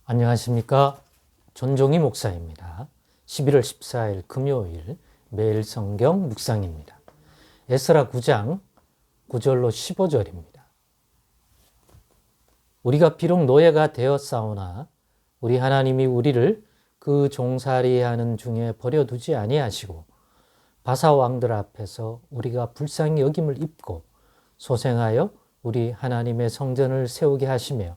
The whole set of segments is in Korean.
안녕하십니까. 전종희 목사입니다. 11월 14일 금요일 매일 성경 묵상입니다. 에스라 9장 9절로 15절입니다. 우리가 비록 노예가 되었사오나 우리 하나님이 우리를 그 종살이하는 중에 버려두지 아니하시고 바사 왕들 앞에서 우리가 불쌍히 여김을 입고 소생하여 우리 하나님의 성전을 세우게 하시며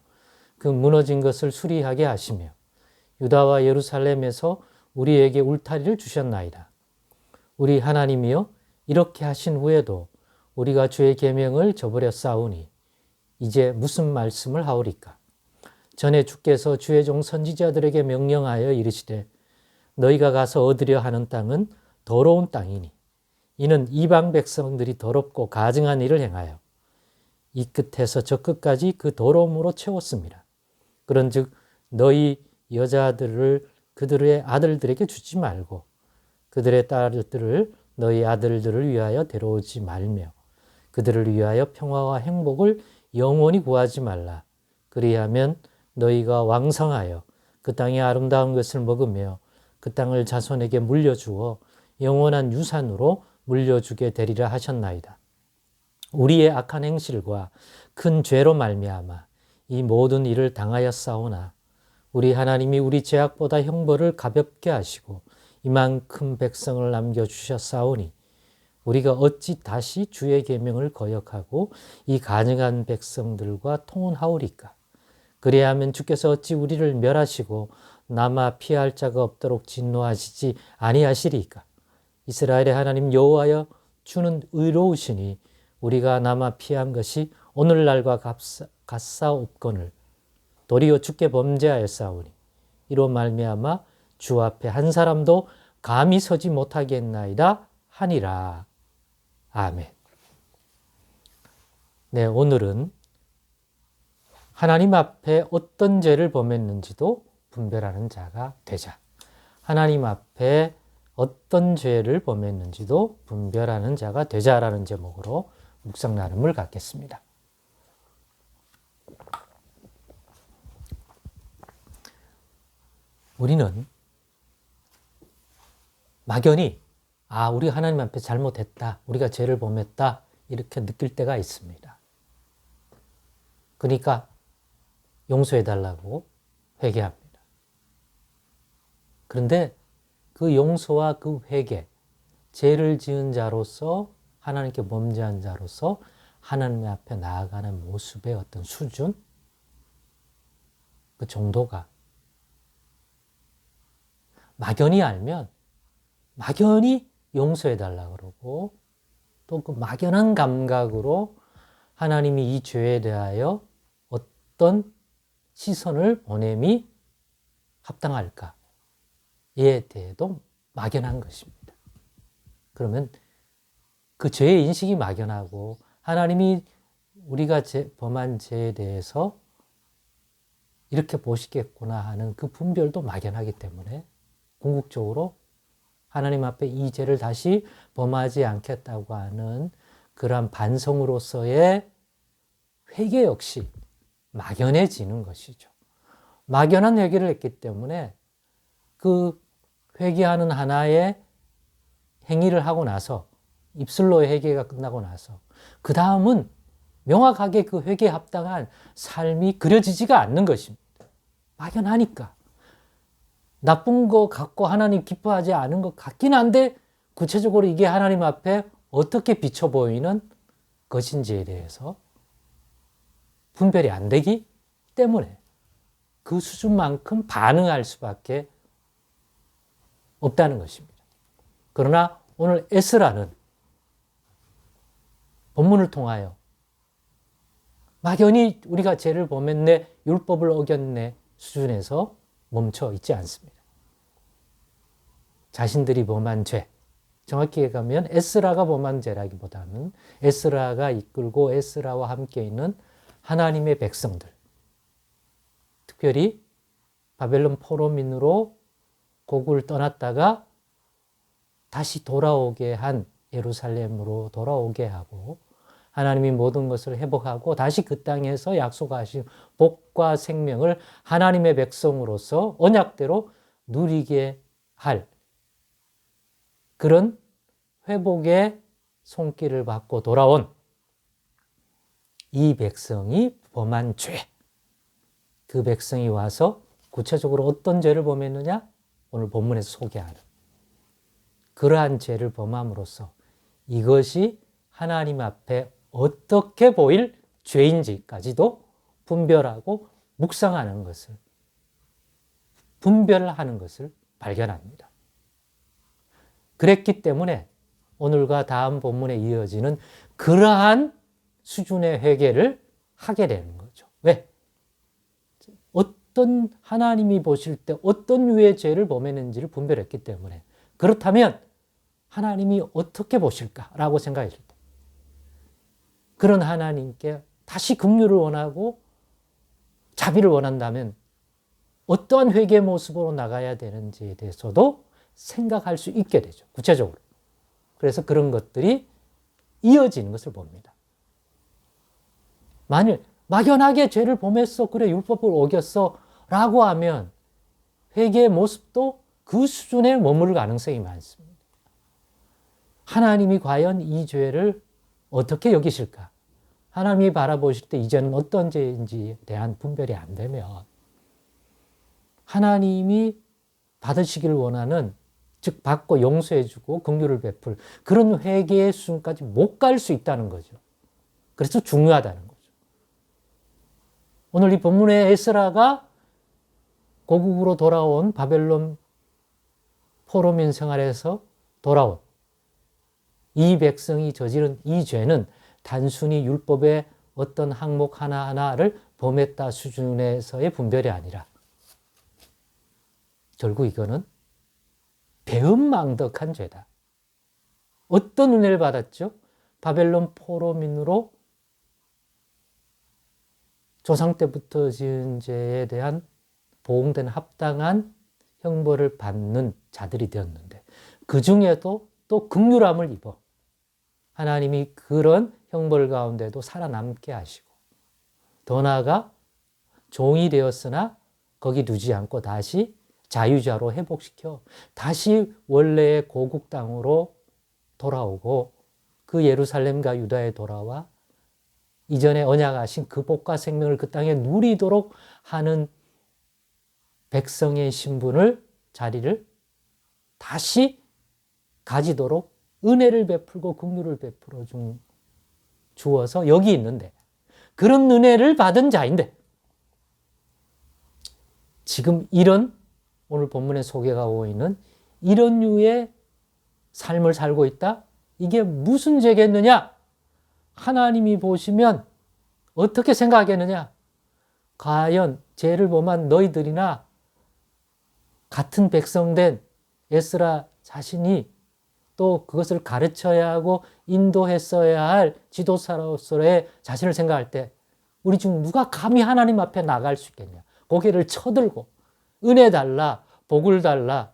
그 무너진 것을 수리하게 하시며 유다와 예루살렘에서 우리에게 울타리를 주셨나이다. 우리 하나님이여 이렇게 하신 후에도 우리가 주의 계명을 저버려 싸우니 이제 무슨 말씀을 하오리까? 전에 주께서 주의 종 선지자들에게 명령하여 이르시되 너희가 가서 얻으려 하는 땅은 더러운 땅이니 이는 이방 백성들이 더럽고 가증한 일을 행하여 이 끝에서 저 끝까지 그 더러움으로 채웠습니다. 그런즉 너희 여자들을 그들의 아들들에게 주지 말고 그들의 딸들을 너희 아들들을 위하여 데려오지 말며 그들을 위하여 평화와 행복을 영원히 구하지 말라. 그리하면 너희가 왕성하여 그 땅의 아름다운 것을 먹으며 그 땅을 자손에게 물려주어 영원한 유산으로 물려주게 되리라 하셨나이다. 우리의 악한 행실과 큰 죄로 말미암아 이 모든 일을 당하였사오나 우리 하나님이 우리 죄악보다 형벌을 가볍게 하시고 이만큼 백성을 남겨주셨사오니 우리가 어찌 다시 주의 계명을 거역하고 이 가증한 백성들과 통혼하오리까? 그리하면 주께서 어찌 우리를 멸하시고 남아 피할 자가 없도록 진노하시지 아니하시리까? 이스라엘의 하나님 여호와여 주는 의로우시니 우리가 남아 피한 것이 오늘날과 같사옵거늘 도리어 주께 범죄하였사오니 이로 말미암아 주 앞에 한 사람도 감히 서지 못하겠나이다 하니라. 아멘. 네, 오늘은 하나님 앞에 어떤 죄를 범했는지도 분별하는 자가 되자. 하나님 앞에 어떤 죄를 범했는지도 분별하는 자가 되자라는 제목으로 묵상 나눔을 갖겠습니다. 우리는 막연히 우리가 하나님 앞에 잘못했다, 우리가 죄를 범했다 이렇게 느낄 때가 있습니다. 그러니까 용서해달라고 회개합니다. 그런데 그 용서와 그 회개, 죄를 지은 자로서 하나님께 범죄한 자로서 하나님 앞에 나아가는 모습의 어떤 수준, 그 정도가 막연히 알면 막연히 용서해달라고 그러고 또 그 막연한 감각으로 하나님이 이 죄에 대하여 어떤 시선을 보냄이 합당할까에 대해도 막연한 것입니다. 그러면 그 죄의 인식이 막연하고 하나님이 우리가 범한 죄에 대해서 이렇게 보시겠구나 하는 그 분별도 막연하기 때문에 궁극적으로 하나님 앞에 이 죄를 다시 범하지 않겠다고 하는 그러한 반성으로서의 회개 역시 막연해지는 것이죠. 막연한 회개를 했기 때문에 그 회개하는 하나의 행위를 하고 나서 입술로의 회개가 끝나고 나서 그 다음은 명확하게 그 회개에 합당한 삶이 그려지지가 않는 것입니다. 막연하니까. 나쁜 거 갖고 하나님 기뻐하지 않은 것 같긴 한데 구체적으로 이게 하나님 앞에 어떻게 비춰 보이는 것인지에 대해서 분별이 안 되기 때문에 그 수준만큼 반응할 수밖에 없다는 것입니다. 그러나 오늘 에스라는 본문을 통하여 막연히 우리가 죄를 범했네, 율법을 어겼네 수준에서 멈춰 있지 않습니다. 자신들이 범한 죄, 정확히 얘기하면 에스라가 범한 죄라기보다는 에스라가 이끌고 에스라와 함께 있는 하나님의 백성들, 특별히 바벨론 포로민으로 고국을 떠났다가 다시 돌아오게 한 예루살렘으로 돌아오게 하고 하나님이 모든 것을 회복하고 다시 그 땅에서 약속하신 복과 생명을 하나님의 백성으로서 언약대로 누리게 할 그런 회복의 손길을 받고 돌아온 이 백성이 범한 죄, 그 백성이 와서 구체적으로 어떤 죄를 범했느냐? 오늘 본문에서 소개하는 그러한 죄를 범함으로써 이것이 하나님 앞에 어떻게 보일 죄인지까지도 분별하고 묵상하는 것을, 분별하는 것을 발견합니다. 그랬기 때문에 오늘과 다음 본문에 이어지는 그러한 수준의 회개를 하게 되는 거죠. 왜? 어떤 하나님이 보실 때 어떤 유의 죄를 범했는지를 분별했기 때문에. 그렇다면 하나님이 어떻게 보실까라고 생각했을 때 그런 하나님께 다시 긍휼을 원하고 자비를 원한다면 어떠한 회개의 모습으로 나가야 되는지에 대해서도 생각할 수 있게 되죠. 구체적으로. 그래서 그런 것들이 이어지는 것을 봅니다. 만일 막연하게 죄를 범했어, 그래 율법을 어겼어 라고 하면 회개의 모습도 그 수준에 머무를 가능성이 많습니다. 하나님이 과연 이 죄를 어떻게 여기실까? 하나님이 바라보실 때 이 죄는 어떤 죄인지에 대한 분별이 안 되면 하나님이 받으시길 원하는, 즉 받고 용서해주고 긍휼을 베풀 그런 회개의 수준까지 못 갈 수 있다는 거죠. 그래서 중요하다는 거죠. 오늘 이 본문의 에스라가 고국으로 돌아온 바벨론 포로민 생활에서 돌아온 이 백성이 저지른 이 죄는 단순히 율법의 어떤 항목 하나하나를 범했다 수준에서의 분별이 아니라 결국 이거는 배은망덕한 죄다. 어떤 은혜를 받았죠? 바벨론 포로민으로 조상 때부터 지은 죄에 대한 보응된 합당한 형벌을 받는 자들이 되었는데 그 중에도 또 긍휼함을 입어 하나님이 그런 형벌 가운데도 살아남게 하시고 더 나아가 종이 되었으나 거기 두지 않고 다시 자유자로 회복시켜 다시 원래의 고국 땅으로 돌아오고 그 예루살렘과 유다에 돌아와 이전에 언약하신 그 복과 생명을 그 땅에 누리도록 하는 백성의 신분을, 자리를 다시 가지도록 은혜를 베풀고 긍휼을 베풀어 주어서 여기 있는데 그런 은혜를 받은 자인데 지금 이런 오늘 본문에 소개가 오고 있는 이런 류의 삶을 살고 있다? 이게 무슨 죄겠느냐? 하나님이 보시면 어떻게 생각하겠느냐? 과연 죄를 범한 너희들이나 같은 백성된 에스라 자신이 또 그것을 가르쳐야 하고 인도했어야 할 지도자로서의 자신을 생각할 때 우리 중 누가 감히 하나님 앞에 나갈 수 있겠냐? 고개를 쳐들고 은혜 달라, 복을 달라,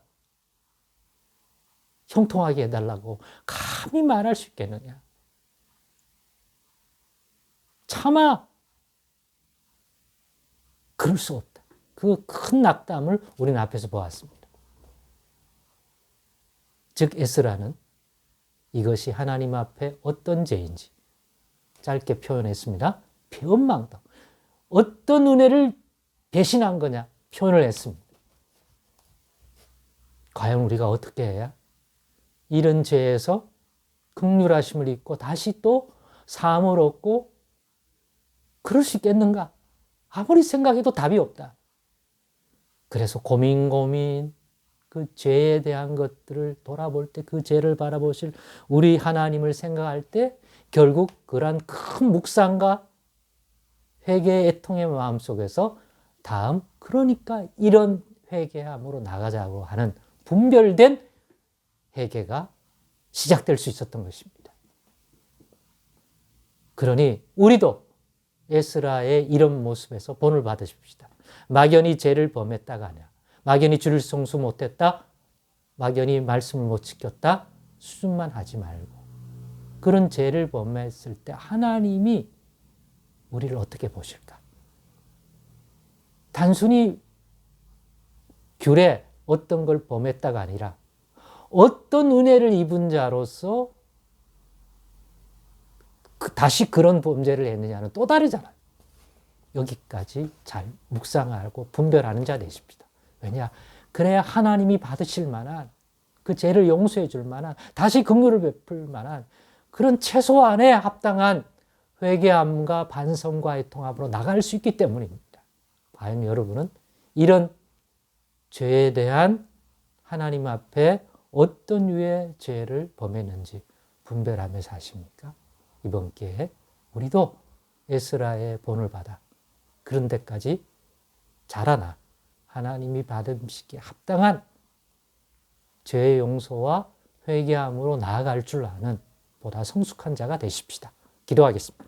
형통하게 해달라고 감히 말할 수 있겠느냐? 차마 그럴 수 없다. 그 큰 낙담을 우리는 앞에서 보았습니다. 즉 에스라는 이것이 하나님 앞에 어떤 죄인지 짧게 표현했습니다. 배은망덕. 어떤 은혜를 배신한 거냐 표현을 했습니다. 과연 우리가 어떻게 해야 이런 죄에서 긍휼하심을 입고 다시 또 사함을 얻고 그럴 수 있겠는가? 아무리 생각해도 답이 없다. 그래서 고민 그 죄에 대한 것들을 돌아볼 때 그 죄를 바라보실 우리 하나님을 생각할 때 결국 그러한 큰 묵상과 회개의 애통의 마음속에서 다음 그러니까 이런 회개함으로 나가자고 하는 분별된 회개가 시작될 수 있었던 것입니다. 그러니 우리도 에스라의 이런 모습에서 본을 받으십시다. 막연히 죄를 범했다가 아니야. 막연히 주를 성수 못했다. 막연히 말씀을 못 지켰다. 수준만 하지 말고 그런 죄를 범했을 때 하나님이 우리를 어떻게 보실까? 단순히 규례 어떤 걸 범했다가 아니라 어떤 은혜를 입은 자로서 다시 그런 범죄를 했느냐는 또 다르잖아요. 여기까지 잘 묵상하고 분별하는 자 되십시다. 왜냐? 그래야 하나님이 받으실 만한 그 죄를 용서해 줄 만한 다시 긍휼을 베풀 만한 그런 최소한에 합당한 회개함과 반성과의 통합으로 나갈 수 있기 때문입니다. 과연 여러분은 이런 죄에 대한 하나님 앞에 어떤 유의 죄를 범했는지 분별하며 사십니까? 이번 기회에 우리도 에스라의 본을 받아 그런 데까지 자라나 하나님이 받으시기에 합당한 죄의 용서와 회개함으로 나아갈 줄 아는 보다 성숙한 자가 되십시다. 기도하겠습니다.